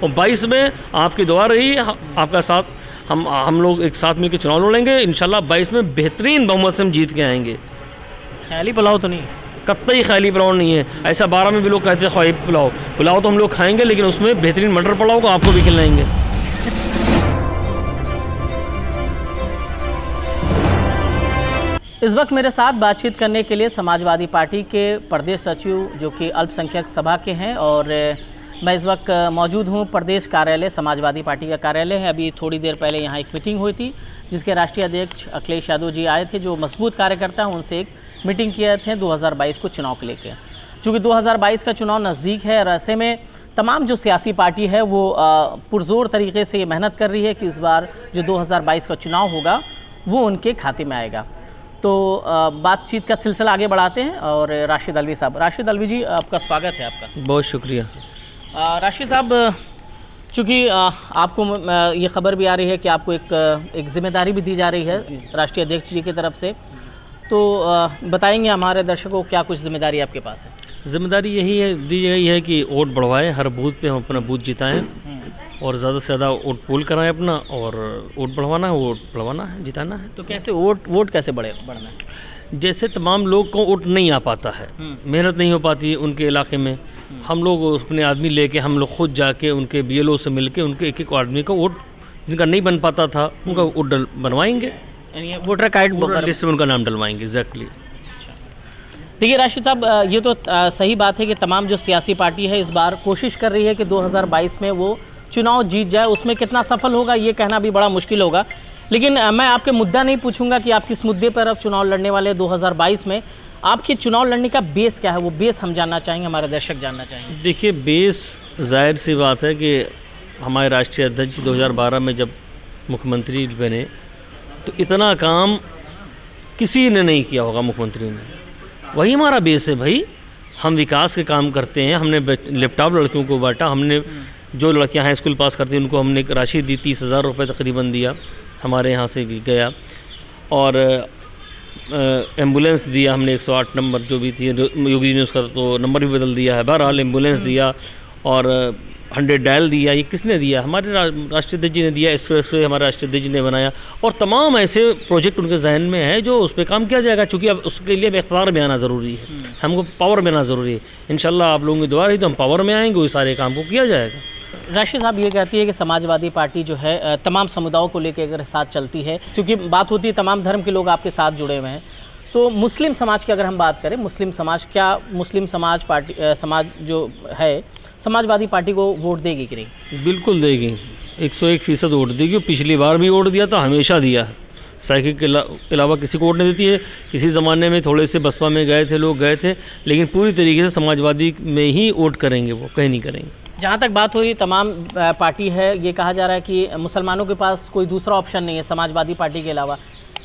और 22 में आपकी दुआ रही, आपका साथ, हम लोग एक साथ मिलकर चुनाव लड़ेंगे इंशाल्लाह। 22 में बेहतरीन बहुमत से हम जीत के आएंगे। ख्याली पुलाव तो नहीं, कतई ख्याली पुलाव नहीं है। ऐसा 12 में भी लोग कहते हैं ख्वाहिश पुलाव तो हम लोग खाएंगे, लेकिन उसमें बेहतरीन मटर पुलाव को आपको भी खिलाएंगे। इस वक्त मेरे साथ बातचीत करने के लिए समाजवादी पार्टी के प्रदेश सचिव जो कि अल्पसंख्यक सभा के हैं, और मैं इस वक्त मौजूद हूं प्रदेश कार्यालय, समाजवादी पार्टी का कार्यालय है। अभी थोड़ी देर पहले यहां एक मीटिंग हुई थी जिसके राष्ट्रीय अध्यक्ष अखिलेश यादव जी आए थे, जो मजबूत कार्यकर्ता हैं, उनसे एक मीटिंग किए थे 2022 को चुनाव को लेकर। चूँकि 2022 का चुनाव नज़दीक है और ऐसे में तमाम जो सियासी पार्टी है वो पुरजोर तरीके से ये मेहनत कर रही है कि इस बार जो 2022 का चुनाव होगा वो उनके खाते में आएगा। तो बातचीत का सिलसिला आगे बढ़ाते हैं और राशिद अलवी साहब, राशिद अलवी जी आपका स्वागत है। आपका बहुत शुक्रिया। राशिद साहब, चूँकि आपको ये खबर भी आ रही है कि आपको एक जिम्मेदारी भी दी जा रही है राष्ट्रीय अध्यक्ष जी की तरफ से, तो बताएंगे हमारे दर्शकों को क्या कुछ जिम्मेदारी आपके पास है? जिम्मेदारी यही है, दी गई है कि वोट बढ़वाएं, हर बूथ पे हम अपना बूथ जिताएं और ज़्यादा से ज़्यादा वोट पोल कराएं अपना, और वोट बढ़वाना है, वोट बढ़वाना है, जिताना है। तो कैसे वोट कैसे बढ़ना है? जैसे तमाम लोग को वोट नहीं आ पाता है, मेहनत नहीं हो पाती है उनके इलाके में, हम लोग अपने आदमी लेके, हम लोग खुद जाके उनके BLO से मिल के उनके एक आदमी का वोट, जिनका नहीं बन पाता था उनका वोट बनवाएंगे, यानी वोटर कार्ड लिस्ट में उनका नाम डलवाएंगे। एग्जैक्टली। देखिए राशिद साहब, ये तो सही बात है कि तमाम जो सियासी पार्टी है इस बार कोशिश कर रही है कि 2022 में वो चुनाव जीत जाए। उसमें कितना सफल होगा ये कहना भी बड़ा मुश्किल होगा, लेकिन मैं आपके मुद्दा नहीं पूछूंगा कि आप किस मुद्दे पर अब चुनाव लड़ने वाले 2022 में। आपके चुनाव लड़ने का बेस क्या है, वो बेस हम जानना चाहेंगे, हमारे दर्शक जानना चाहेंगे। देखिए, बेस जाहिर सी बात है कि हमारे राष्ट्रीय अध्यक्ष 2012 में जब मुख्यमंत्री बने तो इतना काम किसी ने नहीं किया होगा मुख्यमंत्री ने, वही हमारा बेस है भाई। हम विकास के काम करते हैं, हमने लैपटॉप लड़कियों को बांटा, हमने जो लड़कियां हाई स्कूल पास करती हैं उनको हमने राशि दी, 30,000 रुपये तकरीबन दिया, हमारे यहाँ से गया, और एम्बुलेंस दिया हमने, 108 नंबर जो भी थी, योगी जी ने उसका तो नंबर भी बदल दिया है, बहरहाल एम्बुलेंस दिया, और 100 डायल दिया। ये किसने दिया? हमारे राष्ट्रीय अध्यक्ष जी ने दिया। एक्सप्रेसवे हमारे राष्ट्रीय अध्यक्ष जी ने बनाया, और तमाम ऐसे प्रोजेक्ट उनके जहन में है जो उस पर काम किया जाएगा, चूँकि अब उसके लिए इख्तियार में आना ज़रूरी है, हमको पावर में आना ज़रूरी है। इंशाल्लाह आप लोगों की दुआ रही तो हम पावर में आएंगे, उस सारे काम को किया जाएगा। राशिद साहब, ये कहती है कि समाजवादी पार्टी जो है तमाम समुदायों को लेकर अगर साथ चलती है, क्योंकि बात होती है तमाम धर्म के लोग आपके साथ जुड़े हुए हैं, तो मुस्लिम समाज की अगर हम बात करें, मुस्लिम समाज, क्या मुस्लिम समाज पार्टी समाज जो है समाजवादी पार्टी को वोट देगी कि नहीं? बिल्कुल देगी, 101% वोट देगी। पिछली बार भी वोट दिया था, हमेशा दिया है, साइकिल के अलावा किसी को वोट नहीं देती है। किसी ज़माने में थोड़े से बसपा में गए थे, लोग गए थे, लेकिन पूरी तरीके से समाजवादी में ही वोट करेंगे, वो कहीं नहीं करेंगे। जहाँ तक बात हो रही तमाम पार्टी है, ये कहा जा रहा है कि मुसलमानों के पास कोई दूसरा ऑप्शन नहीं है समाजवादी पार्टी के अलावा।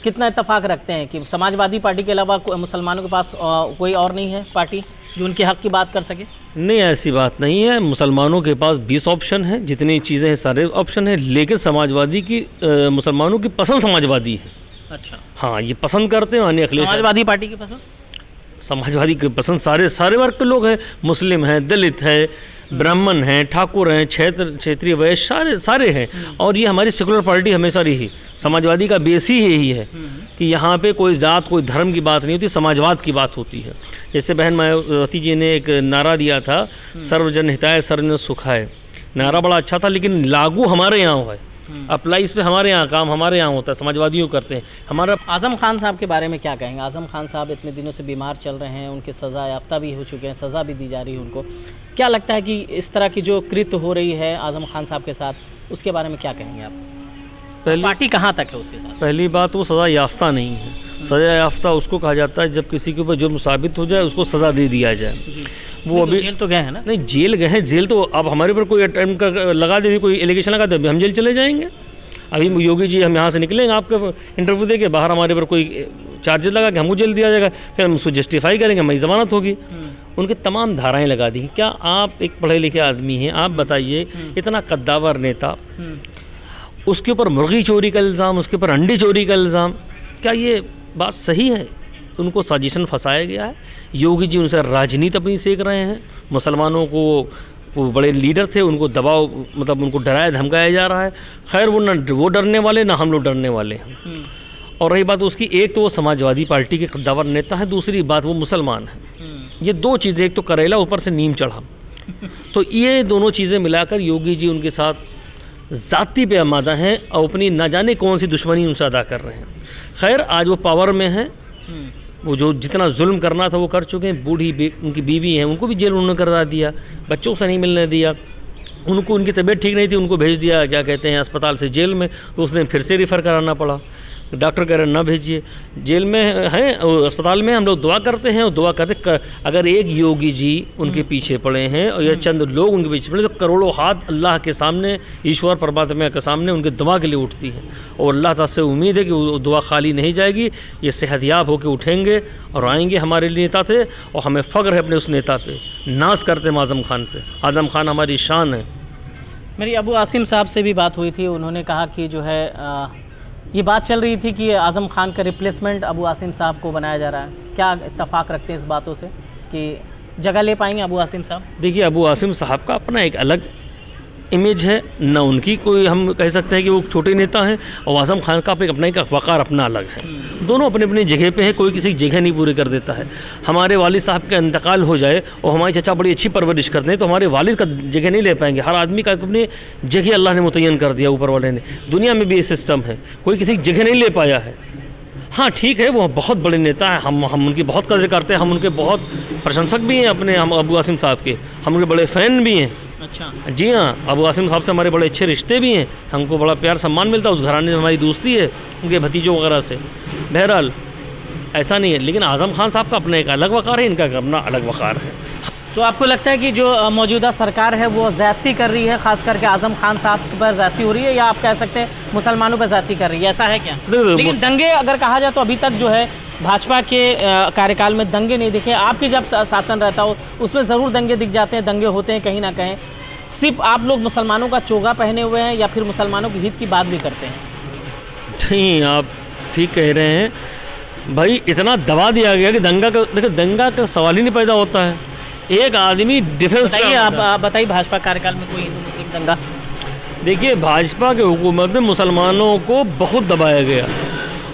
कितना इत्तेफाक रखते हैं कि समाजवादी पार्टी के अलावा मुसलमानों के पास कोई और नहीं है पार्टी जो उनके हक़ की बात कर सके? नहीं, ऐसी बात नहीं है। मुसलमानों के पास 20 ऑप्शन हैं, जितनी चीज़ें हैं सारे ऑप्शन हैं, लेकिन समाजवादी की मुसलमानों की पसंद समाजवादी है। अच्छा, हाँ, ये पसंद करते हैं। अखिलेश समाजवादी पार्टी की पसंद, समाजवादी की पसंद सारे वर्ग के लोग हैं, मुस्लिम हैं, दलित है, ब्राह्मण हैं, ठाकुर हैं, क्षेत्रीय वैश्य, सारे हैं। और ये हमारी सेकुलर पार्टी हमेशा रही, समाजवादी का बेस ही यही है कि यहाँ पे कोई जात, कोई धर्म की बात नहीं होती, समाजवाद की बात होती है। जैसे बहन मायावती जी ने एक नारा दिया था, सर्वजन हिताय सर्वजन सुखाय। नारा बड़ा अच्छा था, लेकिन लागू हमारे यहाँ हुआ है, अप्लाई इस पे हमारे यहाँ, काम हमारे यहाँ होता है, समाजवादियों करते हैं। हमारा आज़म खान साहब के बारे में क्या कहेंगे? आज़म खान साहब इतने दिनों से बीमार चल रहे हैं, उनके सज़ा याफ्ता भी हो चुके हैं, सज़ा भी दी जा रही है उनको। क्या लगता है कि इस तरह की जो कृत्य हो रही है आज़म खान साहब के साथ, उसके बारे में क्या कहेंगे आप? पार्टी कहाँ तक है उसके साथ? पहली बात, वो सज़ा याफ्ता नहीं है। सज़ा याफ्ता उसको कहा जाता है जब किसी के ऊपर जुर्म साबित हो जाए, उसको सज़ा दे दिया जाए। वो अभी जेल तो गए हैं ना? नहीं, जेल गए हैं। जेल तो अब हमारे ऊपर कोई अटेम्प्ट का लगा दे, कोई एलिगेशन लगा दे, हम जेल चले जाएंगे। अभी योगी जी हम यहाँ से निकलेंगे, आपका इंटरव्यू दे के बाहर हमारे ऊपर कोई चार्जेस लगा के हमको जेल दिया जाएगा, फिर हम उसको जस्टिफाई करेंगे, हमारी ज़मानत होगी। उनके तमाम धाराएं लगा दी। क्या आप एक पढ़े लिखे आदमी हैं, आप बताइए, इतना कद्दावर नेता, उसके ऊपर मुर्गी चोरी का इल्ज़ाम, उसके ऊपर अंडे चोरी का इल्ज़ाम, क्या ये बात सही है? उनको साजिशन फंसाया गया है। योगी जी उनसे राजनीति अपनी सेक रहे हैं, मुसलमानों को वो बड़े लीडर थे, उनको दबाव मतलब उनको डराया धमकाया जा रहा है। खैर वो डरने वाले ना हम लोग डरने वाले हैं। और रही बात उसकी, एक तो वो समाजवादी पार्टी के कद्दावर नेता है, दूसरी बात वो मुसलमान है। ये दो चीज़ें, एक तो करेला ऊपर से नीम चढ़ा, तो ये दोनों चीज़ें मिलाकर योगी जी उनके साथ ज़ाती पे आमादा हैं और अपनी ना जाने कौन सी दुश्मनी उनसे अदा कर रहे हैं। खैर आज वो पावर में हैं, वो जो जितना जुल्म करना था वो कर चुके हैं। उनकी बीवी हैं, उनको भी जेल उन्होंने करा दिया, बच्चों से नहीं मिलने दिया। उनको उनकी तबीयत ठीक नहीं थी, उनको भेज दिया क्या कहते हैं अस्पताल से जेल में, तो उसने फिर से रेफ़र कराना पड़ा। डॉक्टर कह रहे ना भेजिए, जेल में हैं और अस्पताल में। हम लोग दुआ करते हैं और दुआ करते, अगर एक योगी जी उनके पीछे पड़े हैं और ये चंद लोग उनके पीछे पड़े, तो करोड़ों हाथ अल्लाह के सामने, ईश्वर परमात्मा के सामने उनके दुआ के लिए उठती हैं। और अल्लाह ताला से उम्मीद है कि वो दुआ खाली नहीं जाएगी, ये सेहतयाब होकर उठेंगे और आएंगे हमारे लिए नेता थे। और हमें फ़ख्र है अपने उस नेता पे, नाज करते हैं आज़म खान पे। आज़म खान हमारी शान है। मेरी अबू आसिम साहब से भी बात हुई थी, उन्होंने कहा कि जो है ये बात चल रही थी कि आज़म खान का रिप्लेसमेंट अबू आसिम साहब को बनाया जा रहा है। क्या इत्तफाक रखते हैं इस बातों से कि जगह ले पाएंगे अबू आसिम साहब? देखिए, अबू आसिम साहब का अपना एक अलग इमेज है ना, उनकी कोई हम कह सकते हैं कि वो छोटे नेता हैं, और आज़म खान का अपना एक वक़ार अपना अलग है। दोनों अपनी अपनी जगह पे हैं, कोई किसी की जगह नहीं पूरी कर देता है। हमारे वालिद साहब का इंतकाल हो जाए और हमारे चाचा बड़ी अच्छी परवरिश करते हैं, तो हमारे वालिद का जगह नहीं ले पाएंगे। हर आदमी का अपनी जगह अल्लाह ने मुतय्यन कर दिया, ऊपर वाले ने। दुनिया में भी ये सिस्टम है, कोई किसी की जगह नहीं ले पाया है। हाँ ठीक है, वो बहुत बड़े नेता हैं, हम उनकी बहुत कदर करते हैं, हम उनके बहुत प्रशंसक भी हैं अपने, हम अबू आसिम साहब के, हम उनके बड़े फ़ैन भी हैं। अच्छा जी हाँ, अबू आसिम साहब से हमारे बड़े अच्छे रिश्ते भी हैं, हमको बड़ा प्यार सम्मान मिलता है, उस घराने से हमारी दोस्ती है उनके भतीजों वगैरह से। बहरहाल ऐसा नहीं है, लेकिन आज़म खान साहब का अपना एक अलग वक़ार है, इनका अपना अलग वक़ार है। तो आपको लगता है कि जो मौजूदा सरकार है वो ज़्यादती कर रही है, ख़ास करके आज़म खान साहब पर ज़्यादती हो रही है, या आप कह सकते हैं मुसलमानों पर ज़्यादती कर रही है, ऐसा है क्या? लेकिन दंगे अगर कहा जाए तो अभी तक जो है भाजपा के कार्यकाल में दंगे नहीं दिखे। आपकी जब शासन रहता हो उसमें ज़रूर दंगे दिख जाते हैं, दंगे होते हैं कहीं ना कहीं। सिर्फ आप लोग मुसलमानों का चोगा पहने हुए हैं या फिर मुसलमानों के हित की बात भी करते हैं? नहीं, आप ठीक कह रहे हैं भाई, इतना दबा दिया गया कि दंगा का सवाल ही नहीं पैदा होता है। एक आदमी डिफेंस, आप बताइए भाजपा कार्यकाल में कोई हिंदू मुस्लिम दंगा? देखिए, भाजपा के हुकूमत में मुसलमानों को बहुत दबाया गया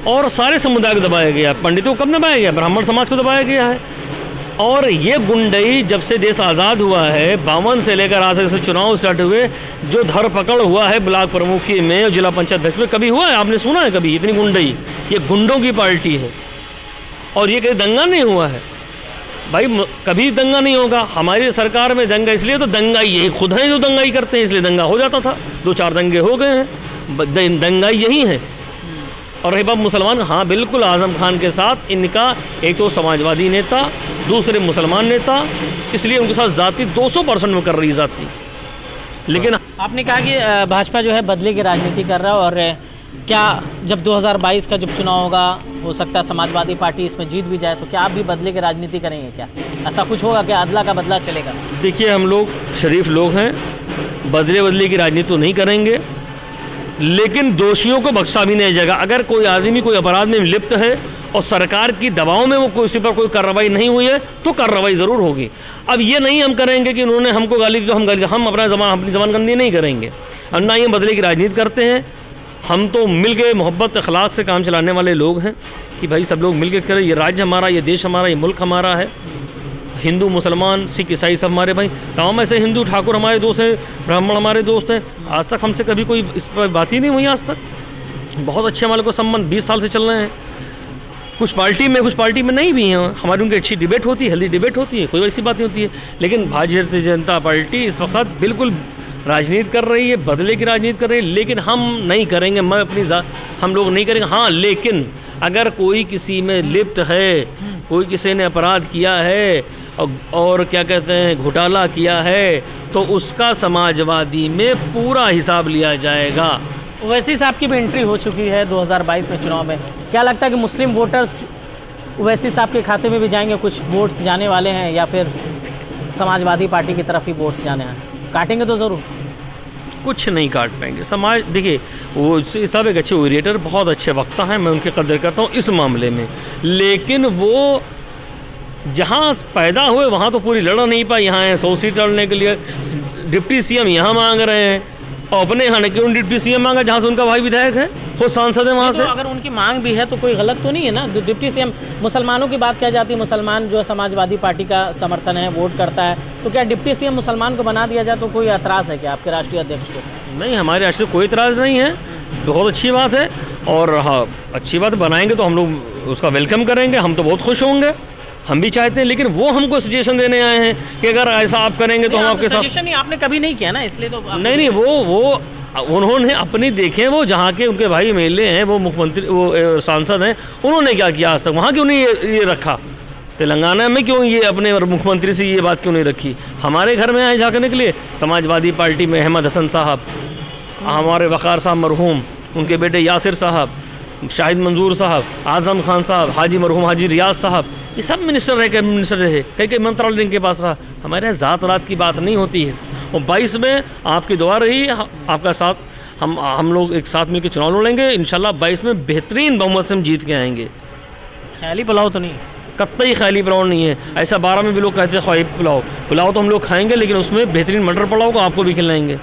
और सारे समुदाय को दबाया गया। पंडितों को कब दबाया गया? ब्राह्मण समाज को दबाया गया है। और ये गुंडई जब से देश आज़ाद हुआ है, 52 से लेकर आज से चुनाव स्टार्ट हुए, जो धर पकड़ हुआ है ब्लॉक प्रमुखी में और जिला पंचायत अध्यक्ष में, कभी हुआ है? आपने सुना है कभी इतनी गुंडई? ये गुंडों की पार्टी है और ये कहीं दंगा नहीं हुआ है भाई, कभी दंगा नहीं होगा। हमारी सरकार में दंगा इसलिए, तो दंगाई यही खुद हैं जो दंगाई करते हैं, इसलिए दंगा हो जाता था। 2-4 दंगे हो गए हैं, दंगाई यही है। और रही बात मुसलमान, हाँ बिल्कुल, आज़म खान के साथ इनका एक तो समाजवादी नेता, दूसरे मुसलमान नेता, इसलिए उनके साथ ज़ाती 200% में कर रही है ज़ाती। लेकिन आपने कहा कि भाजपा जो है बदले की राजनीति कर रहा है, और क्या जब 2022 का जब चुनाव होगा, हो सकता है समाजवादी पार्टी इसमें जीत भी जाए, तो क्या आप भी बदले की राजनीति करेंगे? क्या ऐसा कुछ होगा? क्या अदला का बदला चलेगा? देखिए, हम लोग शरीफ लोग हैं, बदले की राजनीति तो नहीं करेंगे, लेकिन दोषियों को बख्शा भी नहीं जाएगा। अगर कोई आदमी कोई अपराध में लिप्त है और सरकार की दबाव में वो किसी पर कोई कार्रवाई नहीं हुई है, तो कार्रवाई ज़रूर होगी। अब ये नहीं हम करेंगे कि उन्होंने हमको गाली दी तो हम अपनी ज़बानबंदी नहीं करेंगे, और ना ही बदले की राजनीति करते हैं। हम तो मिल के मोहब्बत अखलाक से काम चलाने वाले लोग हैं कि भाई सब लोग मिल के करें। ये राज्य हमारा, ये देश हमारा, ये मुल्क हमारा है। हिंदू मुसलमान सिख ईसाई सब हमारे भाई, तमाम ऐसे हिंदू ठाकुर हमारे दोस्त हैं, ब्राह्मण हमारे दोस्त हैं। आज तक हमसे कभी कोई इस पर बात ही नहीं हुई आज तक। बहुत अच्छे हमारे को संबंध 20 साल से चल रहे हैं। कुछ पार्टी में नहीं भी हैं, हमारी उनकी अच्छी डिबेट होती है, हेल्दी डिबेट होती है, कोई वैसी बात नहीं होती है। लेकिन भारतीय जनता पार्टी इस वक्त बिल्कुल राजनीति कर रही है, बदले की राजनीति कर रही है, लेकिन हम नहीं करेंगे। हम लोग नहीं करेंगे। हाँ, लेकिन अगर कोई किसी में लिप्त है, कोई किसी ने अपराध किया है और क्या कहते हैं घोटाला किया है, तो उसका समाजवादी में पूरा हिसाब लिया जाएगा। ओवैसी साहब की भी एंट्री हो चुकी है 2022 में चुनाव में। क्या लगता है कि मुस्लिम वोटर्स ओवैसी साहब के खाते में भी जाएंगे? कुछ वोट्स जाने वाले हैं या फिर समाजवादी पार्टी की तरफ ही वोट्स जाने हैं? काटेंगे तो ज़रूर? कुछ नहीं काट पाएंगे। समाज देखिए, वो सब एक अच्छे ओरेटर, बहुत अच्छे वक्ता हैं, मैं उनकी कदर करता हूँ इस मामले में, लेकिन वो जहाँ पैदा हुए वहाँ तो पूरी लड़ नहीं पाई, यहाँ है 100 सीट लड़ने के लिए। डिप्टी सीएम यहाँ मांग रहे हैं, और अपने यहाँ ने क्यों डिप्टी सीएम मांगा जहाँ से उनका भाई विधायक है, खुद सांसद है वहाँ से। तो अगर उनकी मांग भी है तो कोई गलत तो नहीं है ना। डिप्टी सीएम, मुसलमानों की बात क्या जाती है, मुसलमान जो है समाजवादी पार्टी का समर्थन है, वोट करता है, तो क्या डिप्टी सीएम मुसलमान को बना दिया जाए तो कोई एतराज़ है क्या आपके राष्ट्रीय अध्यक्ष को? नहीं, हमारे राष्ट्र कोई इतराज़ नहीं है, बहुत अच्छी बात है। और हाँ, अच्छी बात बनाएंगे तो हम लोग उसका वेलकम करेंगे, हम तो बहुत खुश होंगे, हम भी चाहते हैं। लेकिन वो हमको सजेशन देने आए हैं कि अगर ऐसा आप करेंगे तो हम आपके साथ। सजेशन ही आपने कभी नहीं किया ना, इसलिए तो नहीं, वो उन्होंने अपनी देखे, वो जहाँ के उनके भाई एमएलए हैं, वो मुख्यमंत्री, वो सांसद हैं, उन्होंने क्या किया आज तक? वहाँ क्यों नहीं ये रखा? तेलंगाना में क्यों ये अपने मुख्यमंत्री से ये बात क्यों नहीं रखी? हमारे घर में आए झाँकने के लिए। समाजवादी पार्टी में अहमद हसन साहब, हमारे वक़ार साहब मरहूम, उनके बेटे यासिर साहब, शाहिद मंजूर साहब, आज़म खान साहब, हाजी मरहूम हाजी रियाज साहब, ये सब मिनिस्टर रहे, कैबिनेट मिनिस्टर रहे, कई मंत्रालय इनके पास रहा। हमारे यहाँ ज़ात रात की बात नहीं होती है। और 22 में आपकी दुआ रही, आपका साथ, हम लोग एक साथ मिलकर चुनाव लड़ेंगे इंशाल्लाह। 22 में बेहतरीन बहुमत से हम जीत के आएंगे। ख्याली पुलाव तो नहीं, कतई ख्याली पुलाव नहीं है। ऐसा 12 में भी लोग कहते हैं ख्वाहिश पुलाव तो हम लोग खाएंगे, लेकिन उसमें बेहतरीन मटर पुलाव को आपको भी खिलाएंगे।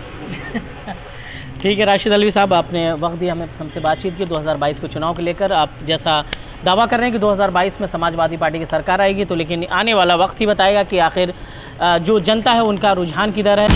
ठीक है राशिद अलवी साहब, आपने वक्त दिया, हमें हमसे बातचीत की 2022 के चुनाव को लेकर। आप जैसा दावा कर रहे हैं कि 2022 में समाजवादी पार्टी की सरकार आएगी, तो लेकिन आने वाला वक्त ही बताएगा कि आखिर जो जनता है उनका रुझान किधर है।